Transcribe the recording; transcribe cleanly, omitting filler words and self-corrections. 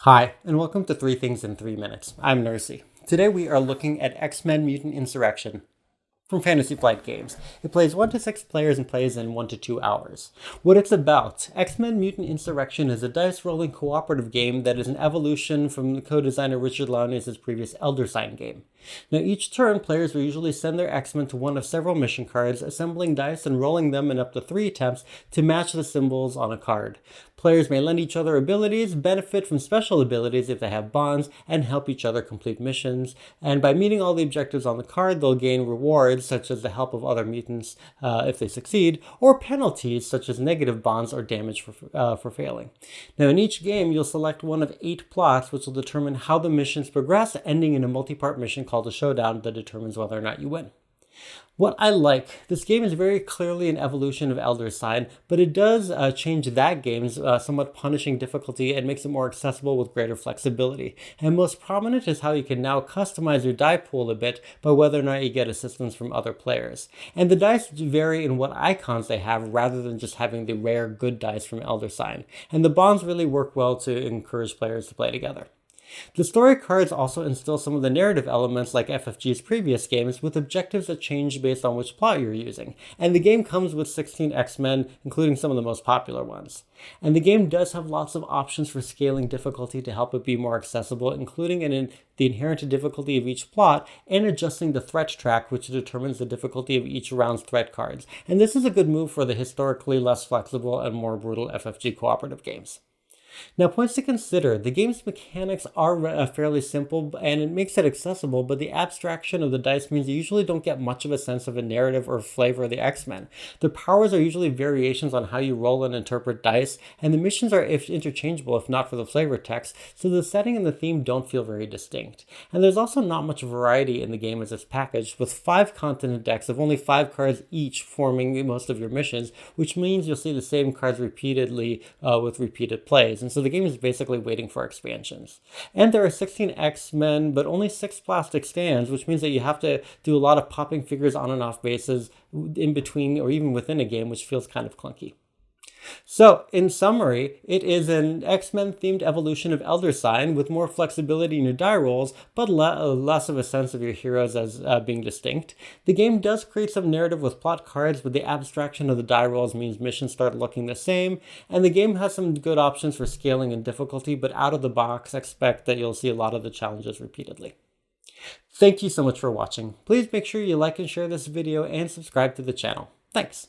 Hi, and welcome to 3 Things in 3 Minutes. I'm Nersi. Today we are looking at X-Men Mutant Insurrection from Fantasy Flight Games. It plays 1 to 6 players and plays in 1 to 2 hours. What it's about: X-Men Mutant Insurrection is a dice-rolling cooperative game that is an evolution from the co-designer Richard Launius' previous Elder Sign game. Now, each turn, players will usually send their X-Men to one of several mission cards, assembling dice and rolling them in up to 3 attempts to match the symbols on a card. Players may lend each other abilities, benefit from special abilities if they have bonds, and help each other complete missions. And by meeting all the objectives on the card, they'll gain rewards, such as the help of other mutants if they succeed, or penalties, such as negative bonds or damage for failing. Now, in each game, you'll select one of 8 plots, which will determine how the missions progress, ending in a multi-part mission called a showdown that determines whether or not you win. What I like, this game is very clearly an evolution of Elder Sign, but it does change that game's somewhat punishing difficulty and makes it more accessible with greater flexibility. And most prominent is how you can now customize your die pool a bit by whether or not you get assistance from other players. And the dice vary in what icons they have rather than just having the rare good dice from Elder Sign. And the bonds really work well to encourage players to play together. The story cards also instill some of the narrative elements like FFG's previous games, with objectives that change based on which plot you're using. And the game comes with 16 X-Men, including some of the most popular ones. And the game does have lots of options for scaling difficulty to help it be more accessible, including the inherent difficulty of each plot and adjusting the threat track, which determines the difficulty of each round's threat cards. And this is a good move for the historically less flexible and more brutal FFG cooperative games. Now, points to consider: the game's mechanics are fairly simple and it makes it accessible, but the abstraction of the dice means you usually don't get much of a sense of a narrative or flavor of the X-Men. The powers are usually variations on how you roll and interpret dice, and the missions are interchangeable if not for the flavor text, so the setting and the theme don't feel very distinct. And there's also not much variety in the game as it's packaged, with 5 continent decks of only 5 cards each forming most of your missions, which means you'll see the same cards repeatedly with repeated plays. And so the game is basically waiting for expansions. And there are 16 X-Men, but only 6 plastic stands, which means that you have to do a lot of popping figures on and off bases in between or even within a game, which feels kind of clunky. So, in summary, it is an X-Men themed evolution of Elder Sign with more flexibility in your die rolls, but less of a sense of your heroes as being distinct. The game does create some narrative with plot cards, but the abstraction of the die rolls means missions start looking the same, and the game has some good options for scaling and difficulty, but out of the box, expect that you'll see a lot of the challenges repeatedly. Thank you so much for watching. Please make sure you like and share this video and subscribe to the channel. Thanks.